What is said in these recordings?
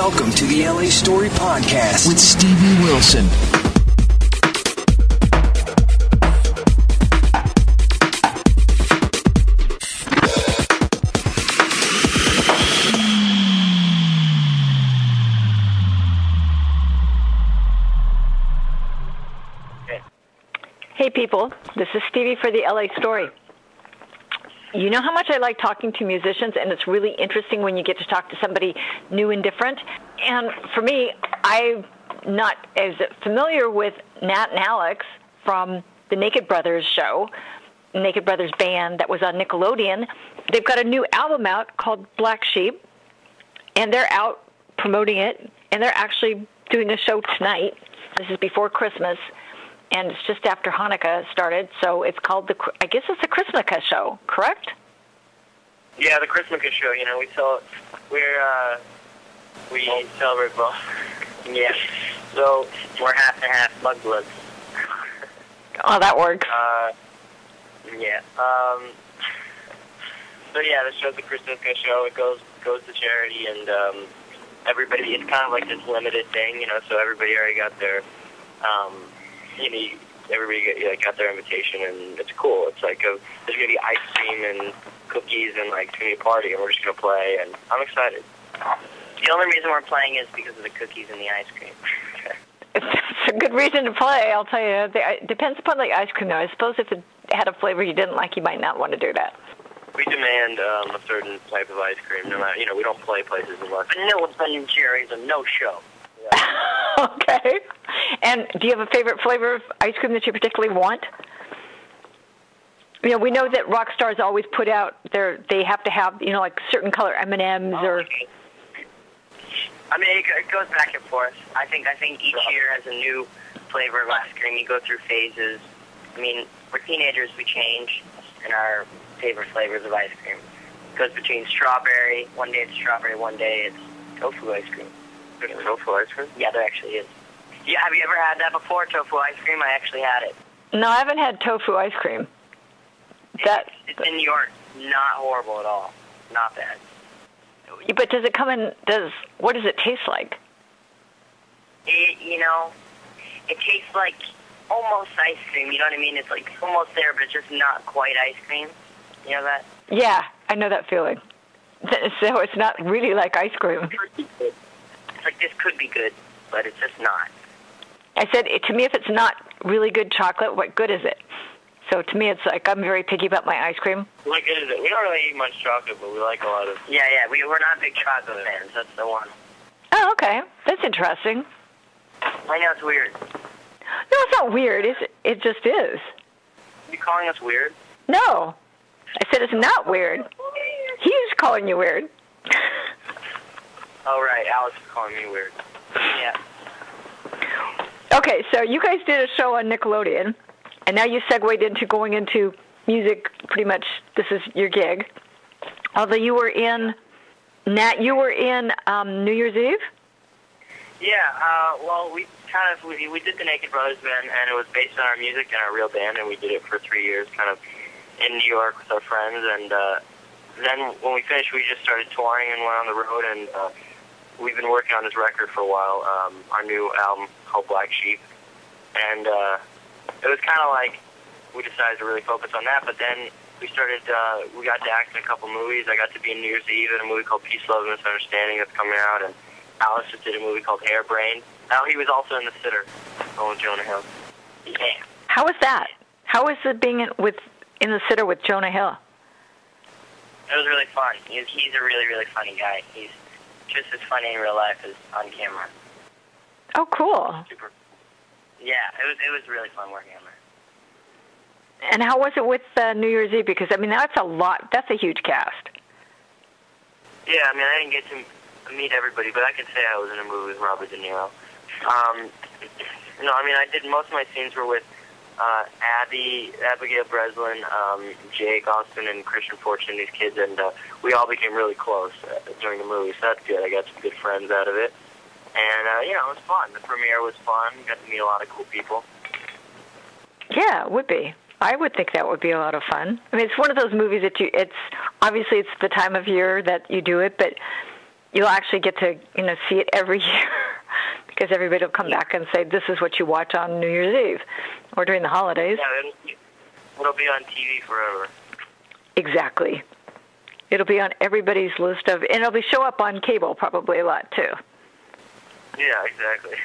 Welcome to the LA Story Podcast with Stevie Wilson. Hey people, this is Stevie for the LA Story. You know how much I like talking to musicians, and it's really interesting when you get to talk to somebody new and different. And for me, I'm not as familiar with Nat and Alex from the Naked Brothers show, Naked Brothers band that was on Nickelodeon. They've got a new album out called Black Sheep, and they're out promoting it, and they're actually doing a show tonight. This is before Christmas. And it's just after Hanukkah started, so it's called I guess it's the Christmas show, correct? Yeah, the Christmas show. You know, we celebrate both. Yeah, so we're half and half mudbloods. Oh, that works. Yeah. So yeah, the show's the Christmas show. It goes to charity, and everybody. It's kind of like this limited thing, you know. So everybody already got their. Everybody got their invitation, and it's cool. It's like there's going to be ice cream and cookies, and like it's going to be a party, and we're just going to play, and I'm excited. The only reason we're playing is because of the cookies and the ice cream. It's a good reason to play, I'll tell you. It depends upon the ice cream, though. I suppose if it had a flavor you didn't like, you might not want to do that. We demand a certain type of ice cream. No matter, we don't play places unless vanilla Ben & Jerry's and no show. Yeah. Okay. And do you have a favorite flavor of ice cream that you particularly want? You know, we know that rock stars always put out they have to have, like certain color M&Ms or... I mean, it goes back and forth. I think each year has a new flavor of ice cream. You go through phases. I mean, we're teenagers, we change in our favorite flavors of ice cream. It goes between strawberry. One day it's strawberry, one day it's tofu ice cream. Tofu ice cream? Yeah, there actually is. Yeah, have you ever had that before, tofu ice cream? I actually had it. No, I haven't had tofu ice cream. It's in New York. Not horrible at all. Not bad. But does it come in, what does it taste like? It tastes like almost ice cream, you know what I mean? It's like almost there, but it's just not quite ice cream. You know that? Yeah, I know that feeling. So it's not really like ice cream. It's like, this could be good, but it's just not. I said, to me, if it's not really good chocolate, what good is it? So to me, it's like I'm very picky about my ice cream. What good is it? We don't really eat much chocolate, but we like a lot of... Yeah, we're not big chocolate fans. That's the one. Oh, okay. That's interesting. I know it's weird. No, it's not weird. It just is. You calling us weird? No. I said it's not weird. He's calling you weird. Oh, right. Alex is calling me weird. Yeah. Okay, so you guys did a show on Nickelodeon, and now you segued into going into music. Pretty much, this is your gig. Although you were in, Nat, you were in New Year's Eve? Yeah, well, we did the Naked Brothers band, and it was based on our music and our real band, and we did it for 3 years, kind of in New York with our friends, and then when we finished, we just started touring and went on the road, and we've been working on this record for a while, our new album called Black Sheep, and it was kind of like we decided to really focus on that, but then we got to act in a couple movies. I got to be in New Year's Eve in a movie called Peace, Love, and Misunderstanding that's coming out, and Alex just did a movie called Hairbrained. Now he was also in The Sitter, with Jonah Hill. Yeah. How was that? How was it being in The Sitter with Jonah Hill? It was really fun. He's a really, really funny guy. He's just as funny in real life as on camera. Oh, cool. Super. Yeah, it was really fun working on that. And how was it with New Year's Eve? Because, I mean, that's a lot. That's a huge cast. Yeah, I mean, I didn't get to meet everybody, but I could say I was in a movie with Robert De Niro. No, I mean, I did most of my scenes were with Abigail Breslin, Jake Austin, and Christian Fortune, these kids, and we all became really close during the movie, so that's good. I got some good friends out of it. And, it was fun. The premiere was fun. Got to meet a lot of cool people. Yeah, it would be. I would think that would be a lot of fun. I mean, it's one of those movies that it's obviously it's the time of year that you do it, but you'll actually get to, see it every year because everybody will come back and say, this is what you watch on New Year's Eve or during the holidays. Yeah, it'll be on TV forever. Exactly. It'll be on everybody's list and it'll show up on cable probably a lot too. Yeah, exactly.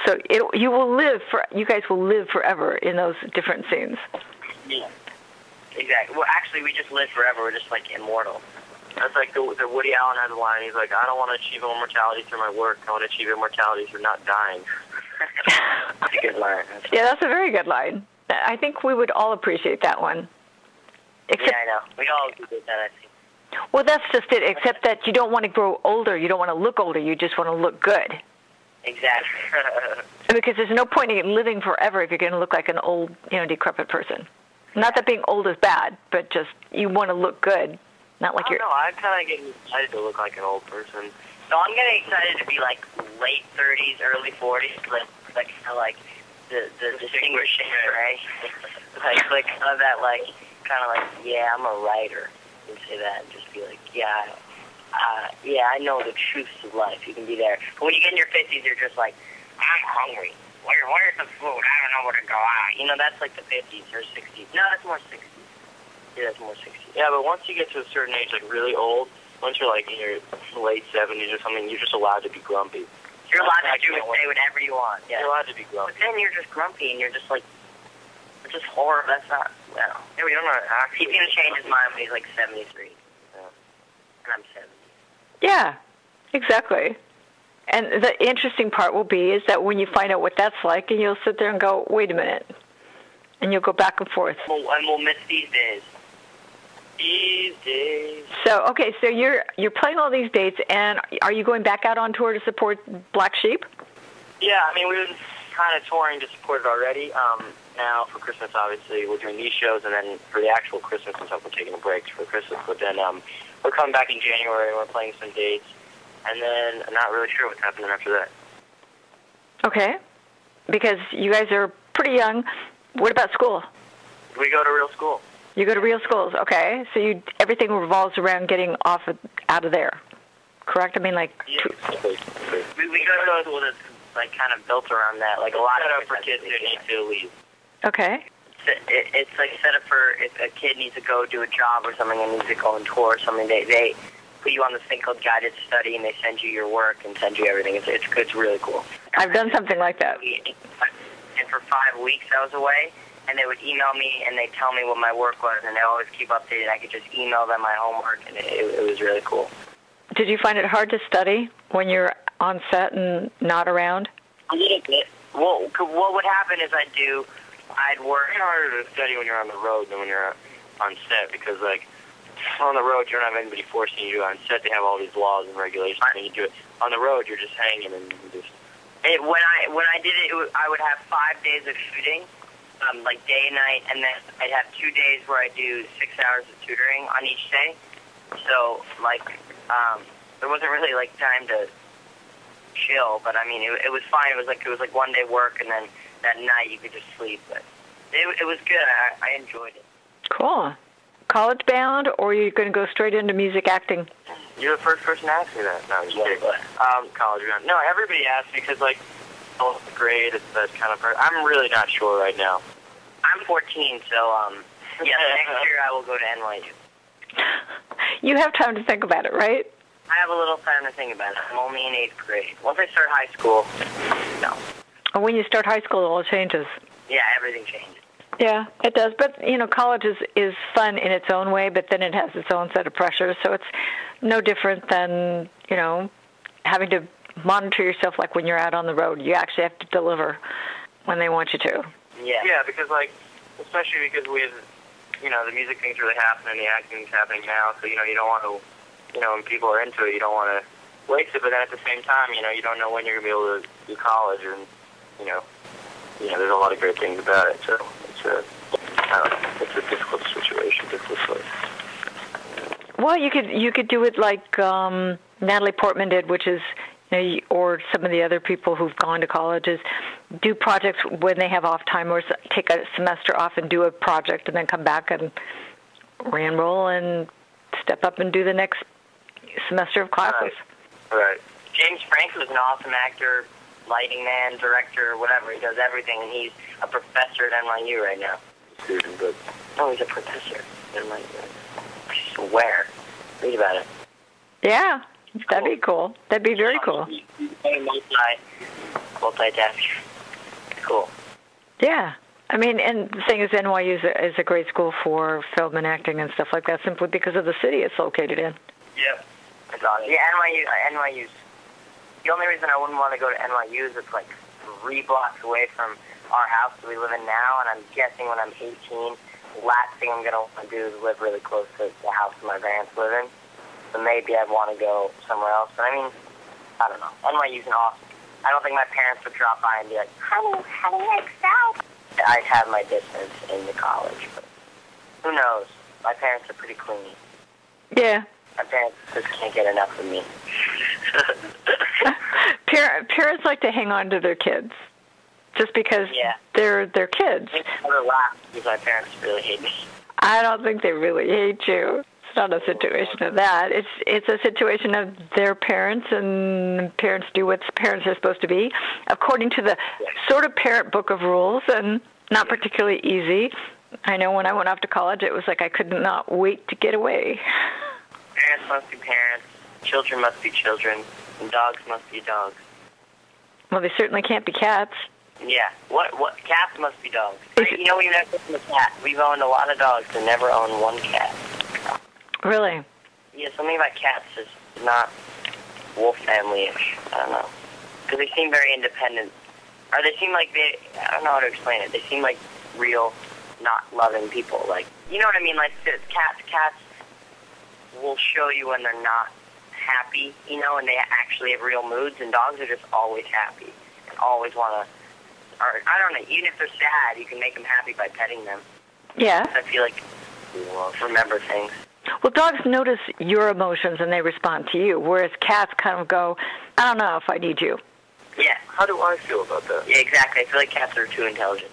So you guys will live forever in those different scenes. Yeah, exactly. Well, actually, we just live forever. We're just like immortal. That's like the Woody Allen has a line. He's like, I don't want to achieve immortality through my work. I want to achieve immortality through not dying. That's a good line. Yeah, that's a very good line. I think we would all appreciate that one. Yeah, I know. We all appreciate that, I think. Well, that's just it, except that you don't want to grow older. You don't want to look older. You just want to look good. Exactly. Because there's no point in living forever if you're going to look like an old, decrepit person. Not that being old is bad, but just you want to look good. Not like you're... No, I'm kind of getting excited to look like an old person. So I'm getting excited to be like late 30s, early 40s, like the distinguished shade, right? like of that, kind of like, yeah, I'm a writer. You can say that and just be like, yeah, I know the truths of life. You can be there. But when you get in your 50s, you're just like, I'm hungry. Where's the food? I don't know where to go out. That's like the 50s or 60s. No, that's more 60s. Yeah, that's more 60s. Yeah, but once you get to a certain age, like really old, once you're like in your late 70s or something, you're just allowed to be grumpy. You're allowed to do and say whatever you want. Yeah. You're allowed to be grumpy. But then you're just grumpy and you're just like, it's just horrible. That's not, well. Yeah, we don't know actually. He's going to change his mind when he's like 73. Yeah. And I'm 70. Yeah, exactly. And the interesting part will be is that when you find out what that's like, and you'll sit there and go, wait a minute. And you'll go back and forth. And we'll miss these days. These days. So, okay, so you're playing all these dates, and are you going back out on tour to support Black Sheep? Yeah, I mean, we've been kind of touring to support it already. Now, for Christmas, obviously, we're doing these shows, and then for the actual Christmas and stuff, we're taking a break for Christmas. But then we're coming back in January, and we're playing some dates. And then I'm not really sure what's happening after that. Okay. Because you guys are pretty young. What about school? We go to real school. You go to real schools, okay. So everything revolves around getting out of there, correct? I mean, like... Yeah, we go to a school that's like kind of built around that. Like a lot of for kids who need to leave. Okay. It's like set up for if a kid needs to go do a job or something and needs to go on tour or something, they put you on this thing called guided study, and they send you your work and send you everything. It's really cool. I've done something like that. And for 5 weeks I was away, and they would email me and they'd tell me what my work was, and they always keep updated. I could just email them my homework, and it was really cool. Did you find it hard to study when you're on set and not around? A little bit. Well, what would happen is I'd work. It's harder to study when you're on the road than when you're on set, because like on the road you don't have anybody forcing you to do it. On set they have all these laws and regulations, and you do it. On the road you're just hanging and you just. When I did it, I would have 5 days of shooting, like day and night, and then I'd have 2 days where I do 6 hours of tutoring on each day. So like there wasn't really like time to chill, but I mean it was fine. It was like 1 day work, and then that night you could just sleep. But it was good. I enjoyed it. Cool. College bound, or are you going to go straight into music acting? You're the first person to ask me that. No, I'm just kidding. College bound. No, everybody asks me because, like, oh, grade, it's that kind of person. I'm really not sure right now. I'm 14, so, yeah, next year I will go to NYU. You have time to think about it, right? I have a little time to think about it. I'm only in 8th grade. Once I start high school, no. When you start high school, it all changes. Yeah, everything changes. Yeah, it does. But, college is fun in its own way, but then it has its own set of pressures. So it's no different than, having to monitor yourself like when you're out on the road. You actually have to deliver when they want you to. Yeah. Yeah, because, like, especially because with, the music thing's really happening, the acting's happening now, so, you don't want to, when people are into it, you don't want to waste it, but then at the same time, you don't know when you're going to be able to do college, and, there's a lot of great things about it, so it's a difficult situation, Well, you could do it like Natalie Portman did, which is, or some of the other people who've gone to colleges, do projects when they have off time, or take a semester off and do a project, and then come back and re-enroll and step up and do the next semester of classes. Right. James Frank was an awesome actor, lighting man, director, whatever. He does everything, and he's a professor at NYU right now. Student, but no, he's a professor at NYU. I swear. Read about it. Yeah, that'd be cool. That'd be very cool. Multitasker. Cool. Yeah. I mean, and the thing is, NYU is a great school for film and acting and stuff like that, simply because of the city it's located in. Yeah. Yeah, NYU's. The only reason I wouldn't want to go to NYU is it's like 3 blocks away from our house that we live in now, and I'm guessing when I'm 18, the last thing I'm going to want to do is live really close to the house my parents live in. So maybe I'd want to go somewhere else. But I mean, I don't know. NYU's an awesome. I don't think my parents would drop by and be like, honey, next out. I'd have my distance in the college, but who knows? My parents are pretty clingy. Yeah. My parents just can't get enough of me. Parents like to hang on to their kids, just because they're kids. I never laugh because my parents really hate me. I don't think they really hate you. It's not a situation of that. It's a situation of their parents, and parents do what parents are supposed to be, according to the sort of parent book of rules, and not particularly easy. I know when I went off to college, it was like I could not wait to get away. Parents must be parents, children must be children, and dogs must be dogs. Well, they certainly can't be cats. Yeah. What? Cats must be dogs. You know, we've never owned a cat. We've owned a lot of dogs, but never owned one cat. Really? Yeah, something about cats is not Wolff family-ish. I don't know. Because they seem very independent. Or they seem like I don't know how to explain it. They seem like real, not loving people. Like, you know what I mean? Like, cats will show you when they're not happy, you know, and they actually have real moods, and dogs are just always happy and always want to, or I don't know, even if they're sad, you can make them happy by petting them. Yeah. I feel like you remember things. Well, dogs notice your emotions and they respond to you, whereas cats kind of go, I don't know if I need you. Yeah. How do I feel about that? Yeah, exactly. I feel like cats are too intelligent.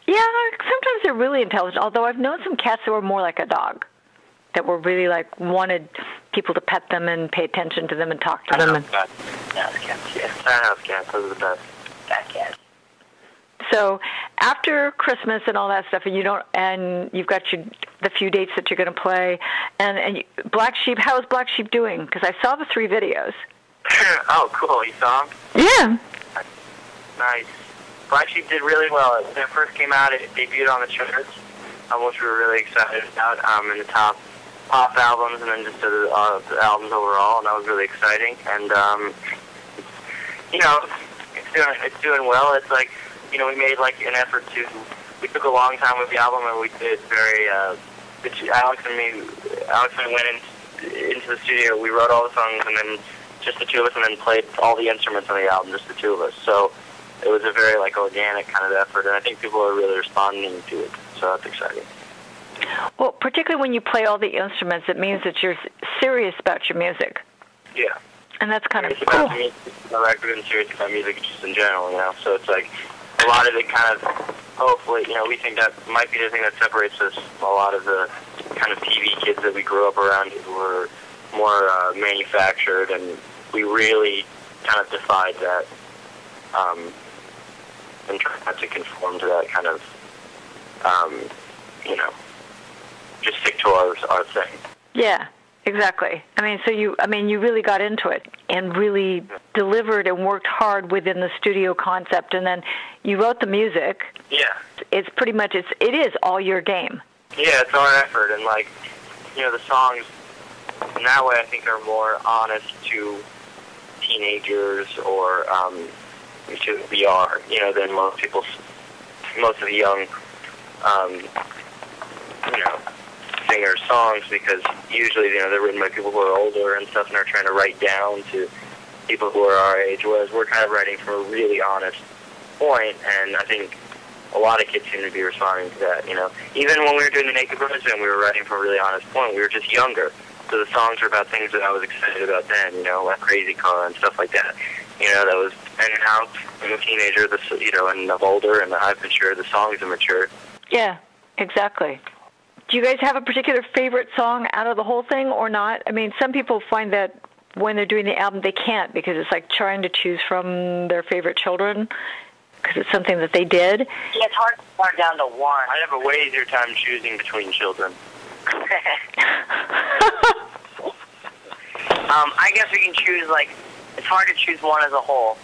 Yeah, sometimes they're really intelligent, although I've known some cats that were more like a dog, that were really like wanted people to pet them and pay attention to them and talk to them. Cats. Yeah. I cats. Those are the best. Fat cats. So after Christmas and all that stuff, and you've got the few dates that you're going to play, and Black Sheep. How is Black Sheep doing? Because I saw the 3 videos. Oh, cool. You saw them? Yeah. Nice. Black Sheep did really well. When it first came out, it debuted on the charts, which we were really excited about, in the top pop albums, and then just the albums overall, and that was really exciting. And you know, it's doing well. It's like, you know, we made like an effort we took a long time with the album, and we did very, Alex and I went into the studio, we wrote all the songs, and then just the 2 of us, and then played all the instruments on the album, just the 2 of us. So it was a very like organic kind of effort, and I think people are really responding to it, so that's exciting. Well, particularly when you play all the instruments, it means that you're serious about your music. Yeah. And that's kind of cool. I've been serious about music just in general, you know, so it's like a lot of it kind of, hopefully, you know, we think that might be the thing that separates us from a lot of the kind of TV kids that we grew up around who were more manufactured, and we really kind of defied that and tried to conform to that kind of, you know, just stick to our thing. Yeah, exactly. I mean, you really got into it and really delivered and worked hard within the studio concept, and then you wrote the music. Yeah. It's pretty much, it is all your game. Yeah, it's our effort, and like, you know, the songs in that way I think are more honest to teenagers or to VR, you know, than most of the young, you know, singer songs, because usually, you know, they're written by people who are older and stuff, and they're trying to write down to people who are our age, whereas we're kind of writing from a really honest point, and I think a lot of kids seem to be responding to that, you know. Even when we were doing the Naked Brothers Band, we were writing from a really honest point. We were just younger, so the songs were about things that I was excited about then, you know, like Crazy Car and stuff like that. You know, that was, and now I'm a teenager, you know, and I'm older, and I've matured, the songs have matured. Yeah, exactly. Do you guys have a particular favorite song out of the whole thing or not? I mean, some people find that when they're doing the album, they can't because it's like trying to choose from their favorite children because it's something that they did. Yeah, it's hard to narrow down to one. I'd have a way easier time choosing between children. I guess we can choose, like, it's hard to choose one as a whole.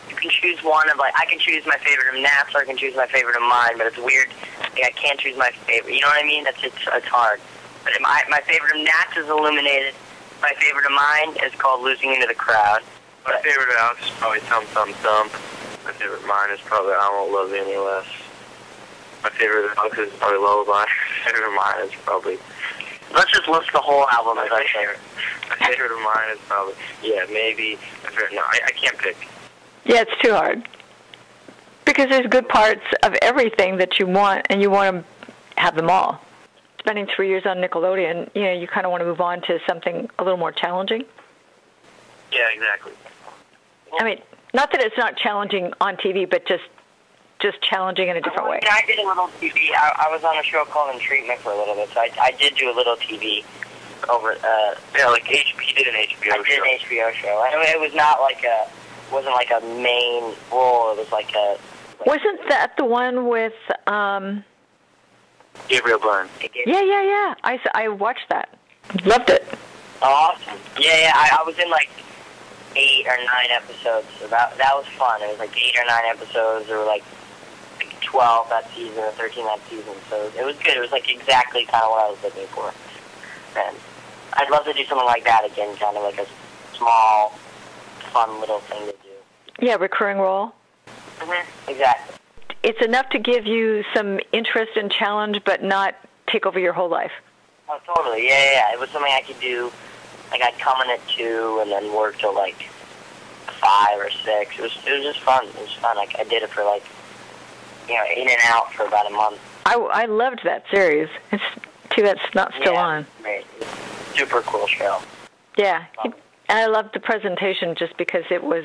You can choose one of, like, I can choose my favorite of Nat's or I can choose my favorite of mine, but it's weird. Like, I can't choose my favorite. You know what I mean? It's hard. But my favorite of Nat's is Illuminated. My favorite of mine is called Losing Into the Crowd. My favorite of Alex is probably Thump Thump Thump. My favorite of mine is probably I Won't Love You Any Less. My favorite of Alex is probably Lullaby. My favorite of mine is probably... Let's just list the whole album as my favorite. My favorite of mine is probably... Yeah, maybe... No, I can't pick. Yeah, it's too hard. Because there's good parts of everything that you want, and you want to have them all. Spending 3 years on Nickelodeon, you know, you kind of want to move on to something a little more challenging. Yeah, exactly. I mean, not that it's not challenging on TV, but just challenging in a different way. I did a little TV. I was on a show called In Treatment for a little bit, so I did do a little TV over. Yeah, like HP did an HBO show. I did an HBO show. I mean, it was not like wasn't like a main role. It was like a. Wasn't that the one with? Gabriel Byrne. Yeah. I watched that. Loved it. Awesome. Yeah. I was in like 8 or 9 episodes. So that was fun. It was like 8 or 9 episodes. There were like 12 that season or 13 that season. So it was good. It was like exactly kind of what I was looking for. And I'd love to do something like that again, kind of like a small, fun little thing to do. Yeah, recurring role. Exactly. It's enough to give you some interest and challenge, but not take over your whole life. Oh, totally. Yeah. It was something I could do. Like, I'd come in at 2 and then work till, like, 5 or 6. It was just fun. It was fun. Like, I did it for, like, you know, in and out for about a month. I loved that series. It's too bad it's not still on. Great. Super cool show. Yeah. And I loved the presentation just because it was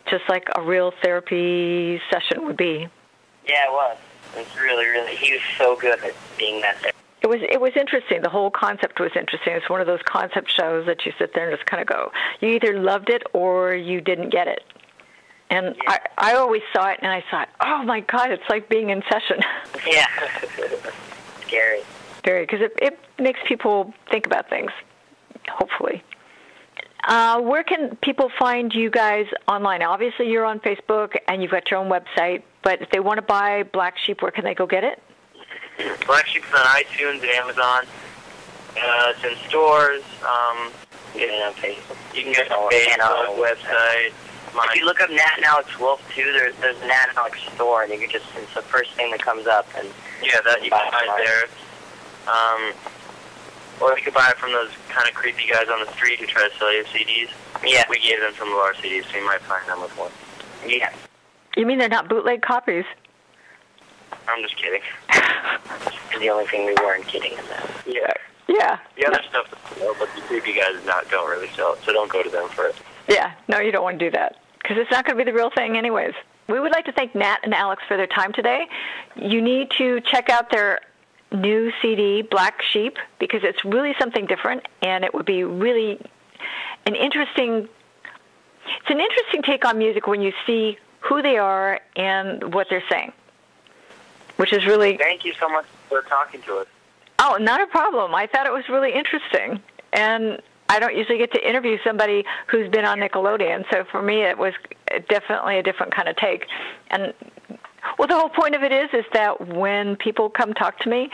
just like a real therapy session would be. Yeah, it was. It was really, really... He was so good at being that there. It was interesting. The whole concept was interesting. It's one of those concept shows that you sit there and just kind of go, you either loved it or you didn't get it. And yeah. I always saw it and I thought, oh my God, it's like being in session. Yeah. Scary. Very, because it makes people think about things, hopefully. Where can people find you guys online? Obviously, you're on Facebook and you've got your own website, but if they want to buy Black Sheep, where can they go get it? Black Sheep's on iTunes and Amazon. It's in stores. Get it on Facebook. You can get it on Facebook website. If you look up Nat Alex Wolff too, there's a Nat Alex store, and you can just it's the first thing that comes up. And yeah, that you can buy it there. Or you could buy it from those kind of creepy guys on the street who try to sell you CDs. Yeah, we gave them some of our CDs, so you might find them with one. Yeah. You mean they're not bootleg copies? I'm just kidding. The only thing we weren't kidding is that. Yeah. Yeah. The other stuff, but the creepy guys don't really sell it, so don't go to them for it. Yeah. No, you don't want to do that, because it's not going to be the real thing anyways. We would like to thank Nat and Alex for their time today. You need to check out their new CD, Black Sheep, because it's really something different, and it would be really an interesting take on music when you see who they are and what they're saying, which is really... Thank you so much for talking to us. Oh, not a problem. I thought it was really interesting, and I don't usually get to interview somebody who's been on Nickelodeon, so for me it was definitely a different kind of take. And well, the whole point of it is that when people come talk to me,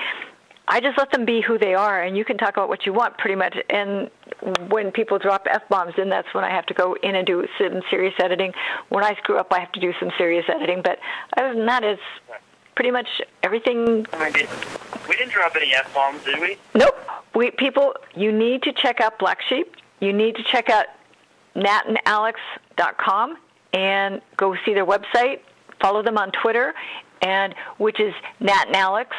I just let them be who they are, and you can talk about what you want pretty much. And when people drop F-bombs in, that's when I have to go in and do some serious editing. When I screw up, I have to do some serious editing. But other than that, it's pretty much everything. We didn't drop any F-bombs, did we? Nope. People, you need to check out Black Sheep. You need to check out natandalex.com and go see their website. Follow them on Twitter, which is Nat and Alex,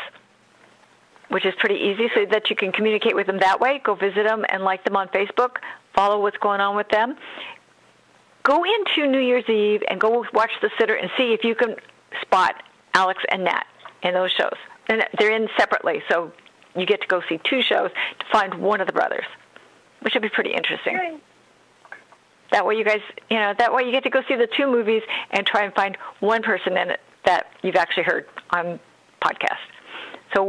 which is pretty easy, so that you can communicate with them that way. Go visit them and like them on Facebook. Follow what's going on with them. Go into New Year's Eve and go watch The Sitter and see if you can spot Alex and Nat in those shows. And they're in separately, so you get to go see 2 shows to find one of the brothers, which would be pretty interesting. That way you guys, that way you get to go see the 2 movies and try and find one person in it that you've actually heard on podcast. So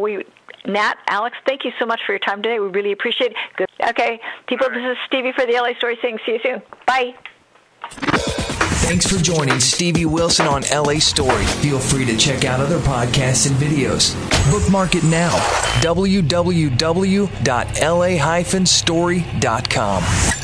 Nat, Alex, thank you so much for your time today. We really appreciate it. Good. Okay, people, this is Stevie for the LA Story saying see you soon. Bye. Thanks for joining Stevie Wilson on LA Story. Feel free to check out other podcasts and videos. Bookmark it now. www.la-story.com.